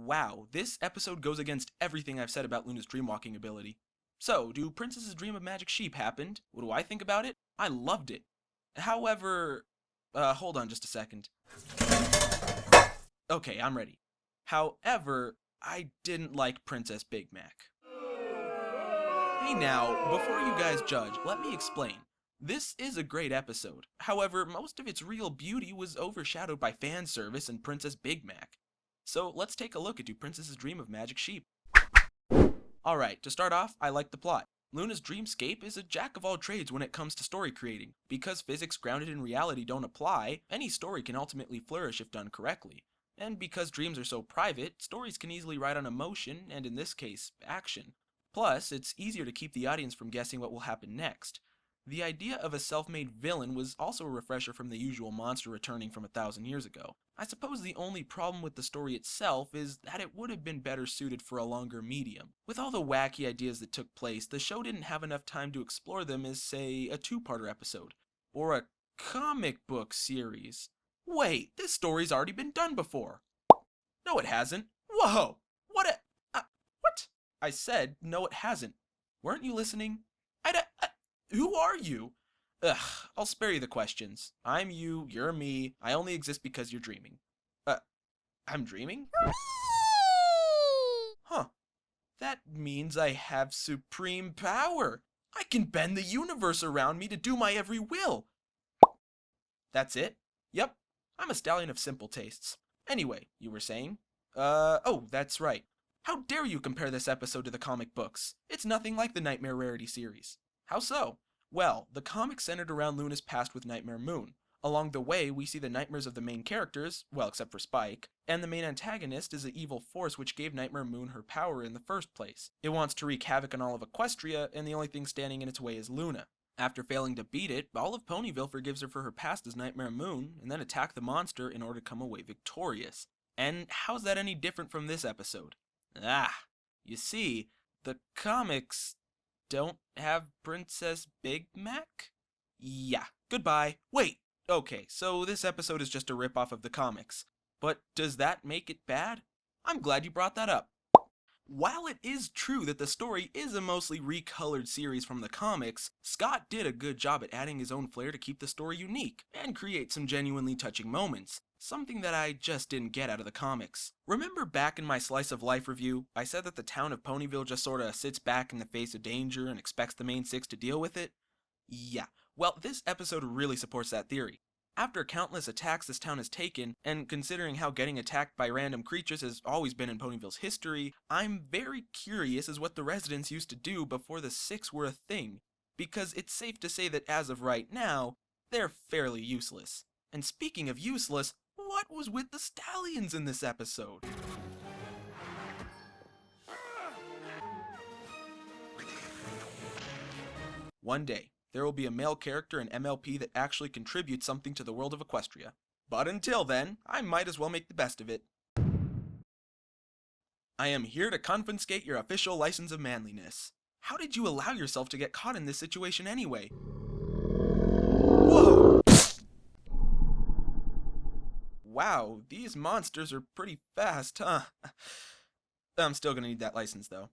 Wow, this episode goes against everything I've said about Luna's dreamwalking ability. So, do Princess's dream of magic sheep happened? What do I think about it? I loved it. However, hold on just a second. Okay, I'm ready. However, I didn't like Princess Big Mac. Hey now, before you guys judge, let me explain. This is a great episode. However, most of its real beauty was overshadowed by fan service and Princess Big Mac. So let's take a look at Do Princess's Dream of Magic Sheep. Alright, to start off, I like the plot. Luna's dreamscape is a jack of all trades when it comes to story creating. Because physics grounded in reality don't apply, any story can ultimately flourish if done correctly. And because dreams are so private, stories can easily ride on emotion, and in this case, action. Plus, it's easier to keep the audience from guessing what will happen next. The idea of a self-made villain was also a refresher from the usual monster returning from 1,000 years ago. I suppose the only problem with the story itself is that it would have been better suited for a longer medium. With all the wacky ideas that took place, the show didn't have enough time to explore them as, say, a two-parter episode. Or a comic book series. Wait, this story's already been done before. No, it hasn't. Whoa! What? I said, no, it hasn't. Weren't you listening? Who are you? Ugh, I'll spare you the questions. I'm you, you're me, I only exist because you're dreaming. I'm dreaming? Huh. That means I have supreme power. I can bend the universe around me to do my every will. That's it? Yep, I'm a stallion of simple tastes. Anyway, you were saying? Oh, that's right. How dare you compare this episode to the comic books? It's nothing like the Nightmare Rarity series. How so? Well, the comic centered around Luna's past with Nightmare Moon. Along the way, we see the nightmares of the main characters, well, except for Spike, and the main antagonist is an evil force which gave Nightmare Moon her power in the first place. It wants to wreak havoc on all of Equestria, and the only thing standing in its way is Luna. After failing to beat it, all of Ponyville forgives her for her past as Nightmare Moon, and then attack the monster in order to come away victorious. And how's that any different from this episode? You see, the comics don't have Princess Big Mac? Yeah, goodbye. Wait, okay, so this episode is just a ripoff of the comics. But does that make it bad? I'm glad you brought that up. While it is true that the story is a mostly recolored series from the comics, Scott did a good job at adding his own flair to keep the story unique, and create some genuinely touching moments. Something that I just didn't get out of the comics. Remember back in my Slice of Life review, I said that the town of Ponyville just sorta sits back in the face of danger and expects the main six to deal with it? Yeah, well, this episode really supports that theory. After countless attacks this town has taken, and considering how getting attacked by random creatures has always been in Ponyville's history, I'm very curious as what the residents used to do before the six were a thing, because it's safe to say that as of right now, they're fairly useless. And speaking of useless, what was with the stallions in this episode? One day, there will be a male character in MLP that actually contributes something to the world of Equestria. But until then, I might as well make the best of it. I am here to confiscate your official license of manliness. How did you allow yourself to get caught in this situation anyway? Whoa! Wow, these monsters are pretty fast, huh? I'm still gonna need that license, though.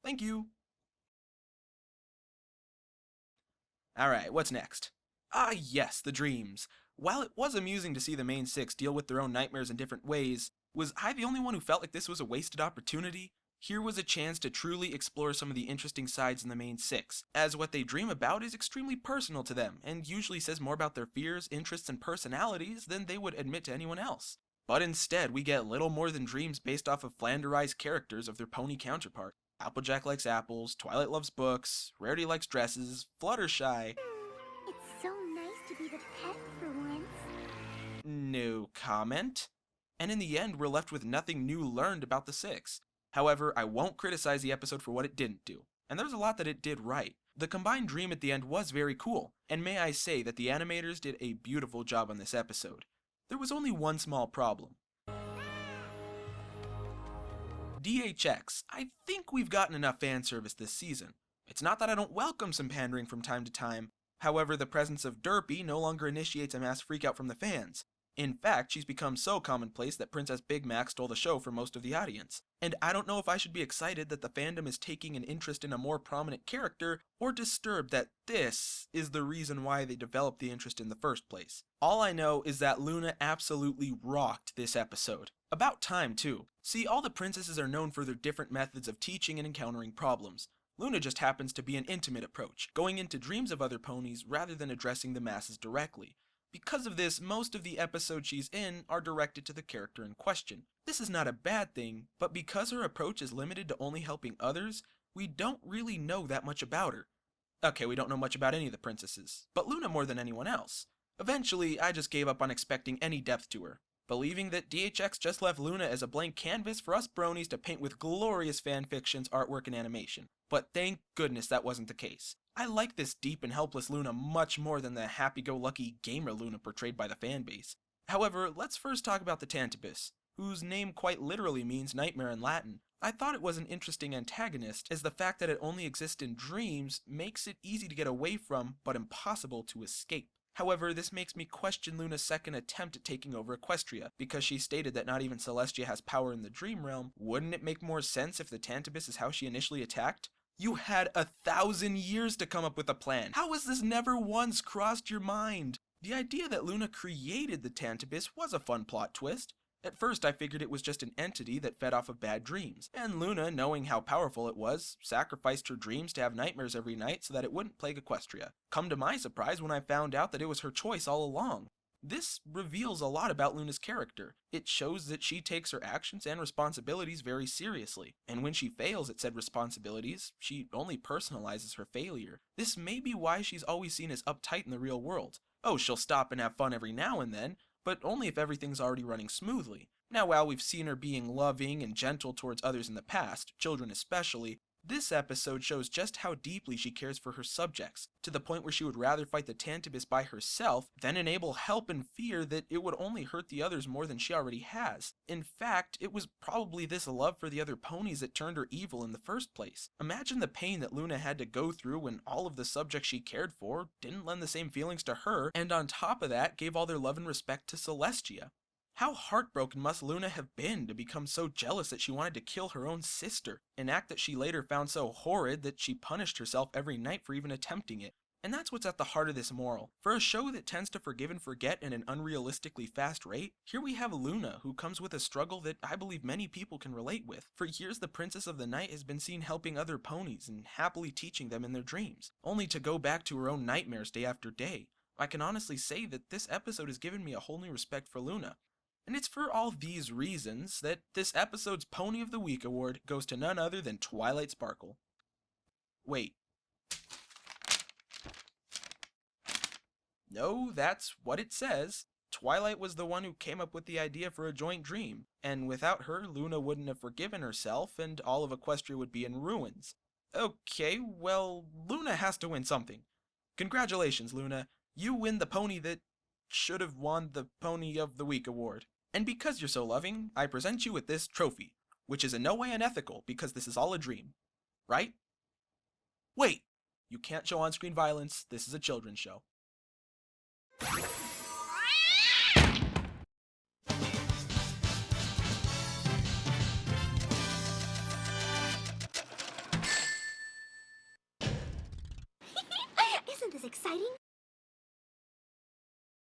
Thank you. Alright, what's next? Ah yes, the dreams. While it was amusing to see the main six deal with their own nightmares in different ways, was I the only one who felt like this was a wasted opportunity? Here was a chance to truly explore some of the interesting sides in the main six, as what they dream about is extremely personal to them, and usually says more about their fears, interests, and personalities than they would admit to anyone else. But instead, we get little more than dreams based off of flanderized characters of their pony counterpart. Applejack likes apples, Twilight loves books, Rarity likes dresses, Fluttershy. It's so nice to be the pet for once. No comment. And in the end, we're left with nothing new learned about the six. However, I won't criticize the episode for what it didn't do, and there's a lot that it did right. The combined dream at the end was very cool, and may I say that the animators did a beautiful job on this episode. There was only one small problem. DHX, I think we've gotten enough fan service this season. It's not that I don't welcome some pandering from time to time, however the presence of Derpy no longer initiates a mass freakout from the fans. In fact, she's become so commonplace that Princess Big Mac stole the show for most of the audience. And I don't know if I should be excited that the fandom is taking an interest in a more prominent character, or disturbed that this is the reason why they developed the interest in the first place. All I know is that Luna absolutely rocked this episode. About time, too. See, all the princesses are known for their different methods of teaching and encountering problems. Luna just happens to be an intimate approach, going into dreams of other ponies rather than addressing the masses directly. Because of this, most of the episodes she's in are directed to the character in question. This is not a bad thing, but because her approach is limited to only helping others, we don't really know that much about her. Okay, we don't know much about any of the princesses, but Luna more than anyone else. Eventually, I just gave up on expecting any depth to her, believing that DHX just left Luna as a blank canvas for us bronies to paint with glorious fanfictions, artwork, and animation. But thank goodness that wasn't the case. I like this deep and helpless Luna much more than the happy-go-lucky gamer Luna portrayed by the fanbase. However, let's first talk about the Tantibus, whose name quite literally means nightmare in Latin. I thought it was an interesting antagonist, as the fact that it only exists in dreams makes it easy to get away from, but impossible to escape. However, this makes me question Luna's second attempt at taking over Equestria, because she stated that not even Celestia has power in the dream realm. Wouldn't it make more sense if the Tantibus is how she initially attacked? You had 1,000 years to come up with a plan. How has this never once crossed your mind? The idea that Luna created the Tantibus was a fun plot twist. At first I figured it was just an entity that fed off of bad dreams, and Luna, knowing how powerful it was, sacrificed her dreams to have nightmares every night so that it wouldn't plague Equestria. Come to my surprise when I found out that it was her choice all along. This reveals a lot about Luna's character. It shows that she takes her actions and responsibilities very seriously, and when she fails at said responsibilities, she only personalizes her failure. This may be why she's always seen as uptight in the real world. Oh, she'll stop and have fun every now and then, but only if everything's already running smoothly. Now, while we've seen her being loving and gentle towards others in the past, children especially, this episode shows just how deeply she cares for her subjects, to the point where she would rather fight the Tantibus by herself than enable help and fear that it would only hurt the others more than she already has. In fact, it was probably this love for the other ponies that turned her evil in the first place. Imagine the pain that Luna had to go through when all of the subjects she cared for didn't lend the same feelings to her, and on top of that, gave all their love and respect to Celestia. How heartbroken must Luna have been to become so jealous that she wanted to kill her own sister, an act that she later found so horrid that she punished herself every night for even attempting it. And that's what's at the heart of this moral. For a show that tends to forgive and forget at an unrealistically fast rate, here we have Luna, who comes with a struggle that I believe many people can relate with. For years, the Princess of the Night has been seen helping other ponies and happily teaching them in their dreams, only to go back to her own nightmares day after day. I can honestly say that this episode has given me a whole new respect for Luna. And it's for all these reasons that this episode's Pony of the Week award goes to none other than Twilight Sparkle. Wait. No, that's what it says. Twilight was the one who came up with the idea for a joint dream, and without her, Luna wouldn't have forgiven herself, and all of Equestria would be in ruins. Okay, well, Luna has to win something. Congratulations, Luna. You win the pony that should have won the Pony of the Week award. And because you're so loving, I present you with this trophy, which is in no way unethical because this is all a dream. Right? Wait! You can't show on-screen violence. This is a children's show.